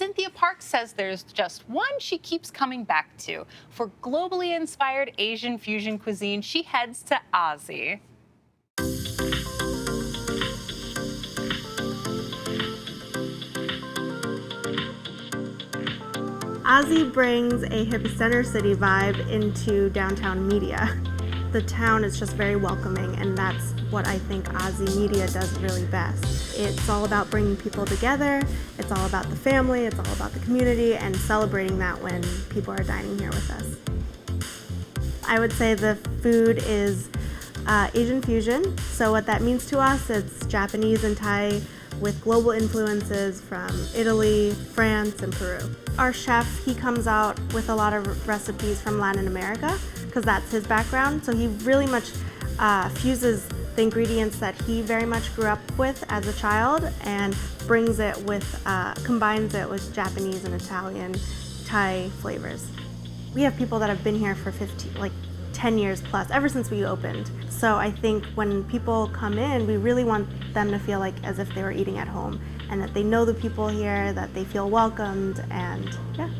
Cynthia Parks says there's just one she keeps coming back to. For globally inspired Asian fusion cuisine, she heads to Azie. Azie brings a hippie center city vibe into downtown media. The town is just very welcoming, and that's what I think Azie media does really best. It's all about bringing people together, it's all about the family, it's all about the community, and celebrating that when people are dining here with us. I would say the food is Asian fusion. So what that means to us, it's Japanese and Thai with global influences from Italy, France, and Peru. Our chef, he comes out with a lot of recipes from Latin America because that's his background. So he really much fuses the ingredients that he very much grew up with as a child and brings it with, combines it with Japanese and Italian, Thai flavors. We have people that have been here for 10 years plus, ever since we opened. So I think when people come in, we really want them to feel like as if they were eating at home and that they know the people here, that they feel welcomed, and yeah.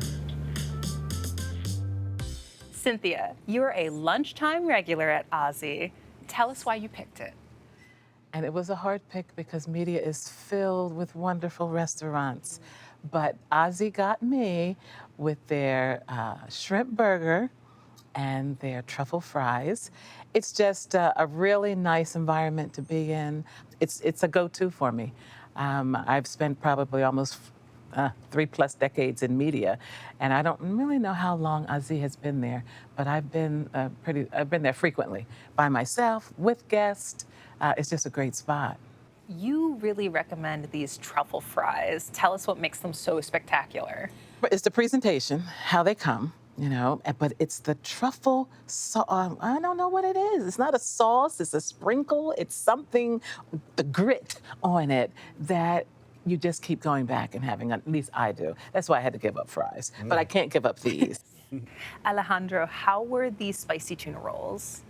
Cynthia, you're a lunchtime regular at Azie. Tell us why you picked it. And it was a hard pick because media is filled with wonderful restaurants. But Azie got me with their shrimp burger and their truffle fries. It's just a really nice environment to be in. It's a go-to for me. I've spent probably almost 3+ decades in media, and I don't really know how long Azie has been there, but I've been there frequently, by myself, with guests. It's just a great spot. You really recommend these truffle fries. Tell us what makes them so spectacular. It's the presentation, how they come, you know, but it's the truffle I don't know what it is. It's not a sauce, it's a sprinkle, it's something, the grit on it that you just keep going back and having, at least I do. That's why I had to give up fries, but I can't give up these. Alejandro, how were these spicy tuna rolls?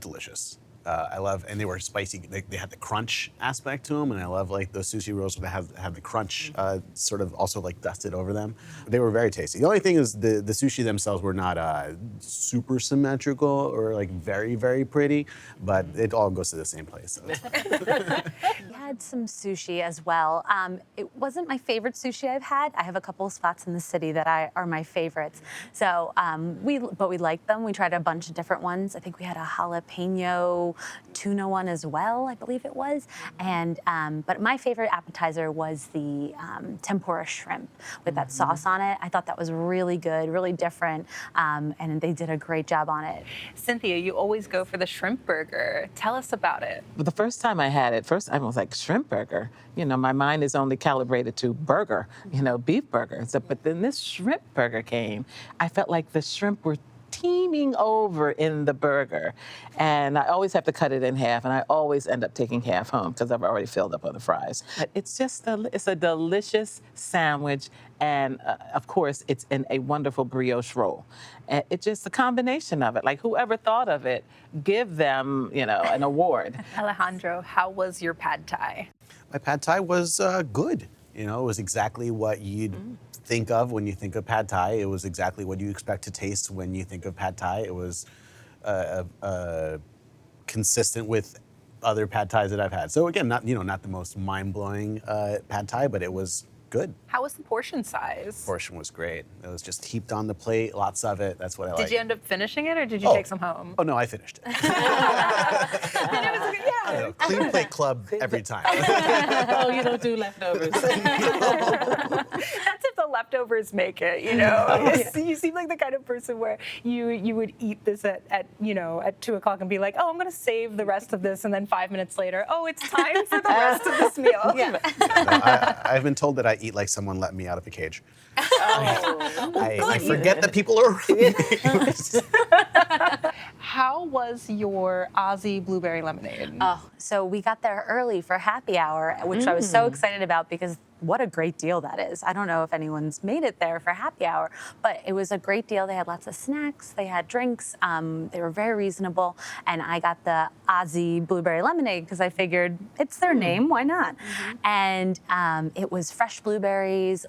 Delicious. I love, and they were spicy. They had the crunch aspect to them, and I love like those sushi rolls that have the crunch sort of also like dusted over them. They were very tasty. The only thing is the sushi themselves were not super symmetrical or like very, very pretty, but it all goes to the same place. So. We had some sushi as well. It wasn't my favorite sushi I've had. I have a couple of spots in the city that are my favorites. So, we liked them. We tried a bunch of different ones. I think we had a jalapeno tuna one as well, I believe it was. And but my favorite appetizer was the tempura shrimp with that sauce on it. I thought that was really good, really different, and they did a great job on it. Cynthia, you always go for the shrimp burger. Tell us about it. But the first time I had it, I was like, shrimp burger? You know, my mind is only calibrated to burger, you know, beef burger. So, but then this shrimp burger came. I felt like the shrimp were teeming over in the burger. And I always have to cut it in half, and I always end up taking half home because I've already filled up on the fries. But it's just it's a delicious sandwich, and of course, it's in a wonderful brioche roll. And it's just a combination of it. Like, whoever thought of it, give them, you know, an award. Alejandro, how was your pad thai? My pad thai was good. You know, it was exactly what you'd think of when you think of pad thai. It was exactly what you expect to taste when you think of pad thai. It was consistent with other pad thais that I've had. So again, not the most mind-blowing pad thai, but it was good. How was the portion size? Portion was great. It was just heaped on the plate, lots of it. That's what I like. Did you end up finishing it, or did you take some home? Oh no, I finished it. And it was, yeah. Clean plate club every time. Oh, you don't do leftovers. That's if the leftovers make it, you know. You seem like the kind of person where you would eat this at 2 o'clock and be like, oh, I'm gonna save the rest of this, and then 5 minutes later, oh, it's time for the rest of this meal. Yeah. I've been told that I eat like someone let me out of a cage. I forget that people are around me. How was your Azie blueberry lemonade? Oh, so we got there early for happy hour, which I was so excited about because what a great deal that is. I don't know if anyone's made it there for happy hour, but it was a great deal. They had lots of snacks, they had drinks, they were very reasonable, and I got the Azie blueberry lemonade because I figured it's their name, why not? And it was fresh blueberries,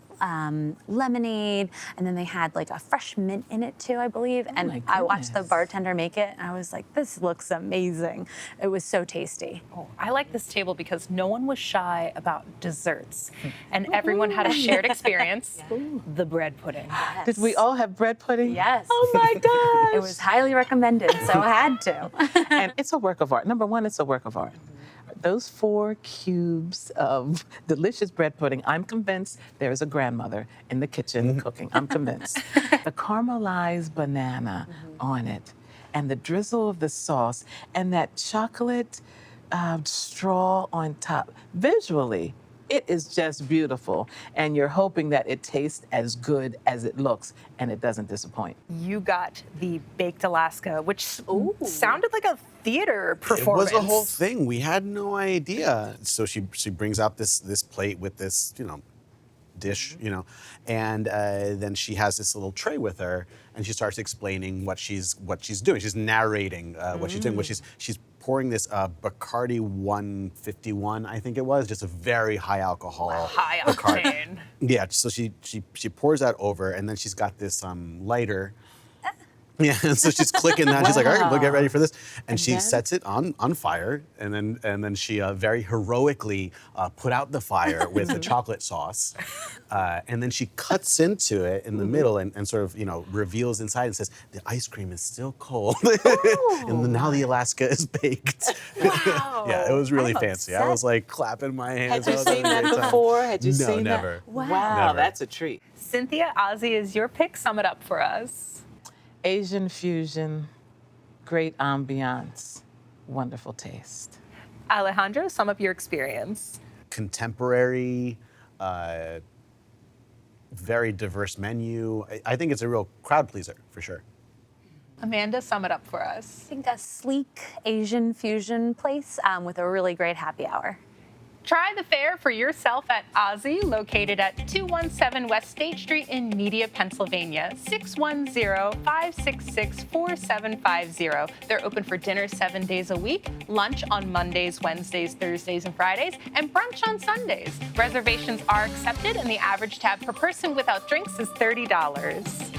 lemonade, and then they had like a fresh mint in it too, I believe. my And I watched the goodness. bartender make it, and I was like, this looks amazing. It was so tasty. Oh, I like this table because no one was shy about desserts, and everyone had a shared experience, the bread pudding. Did we all have bread pudding? Yes. Oh my gosh. It was highly recommended, so I had to. And it's a work of art. Number one, it's a work of art. Those 4 cubes of delicious bread pudding, I'm convinced there is a grandmother in the kitchen cooking. I'm convinced. The caramelized banana on it, and the drizzle of the sauce, and that chocolate straw on top. Visually, it is just beautiful. And you're hoping that it tastes as good as it looks, and it doesn't disappoint. You got the Baked Alaska, which sounded like a theater performance. It was a whole thing. We had no idea. So she brings out this plate with this, dish, and then she has this little tray with her, and she starts explaining what she's doing. She's narrating what she's doing. What she's pouring this Bacardi 151, I think it was, just a very high alcohol. High Bacardi. octane. Yeah. So she pours that over, and then she's got this lighter. Yeah, and so she's clicking that. She's like, all right, we'll get ready for this. And she sets it on fire, and then she very heroically put out the fire with the chocolate sauce. And then she cuts into it in the middle and sort of, reveals inside and says, the ice cream is still cold. And now the Alaska is baked. Wow. Yeah, it was really I'm fancy. I upset. was like clapping my hands. Had you I was seen having a that great time. before? Had you No, seen never. that? Wow, Never. that's a treat. Cynthia, Azie is your pick. Sum it up for us. Asian fusion, great ambiance, wonderful taste. Alejandro, sum up your experience. Contemporary, very diverse menu. I think it's a real crowd pleaser for sure. Amanda, sum it up for us. I think a sleek Asian fusion place with a really great happy hour. Try the fare for yourself at Azie, located at 217 West State Street in Media, Pennsylvania, 610-566-4750. They're open for dinner 7 days a week, lunch on Mondays, Wednesdays, Thursdays, and Fridays, and brunch on Sundays. Reservations are accepted, and the average tab per person without drinks is $30.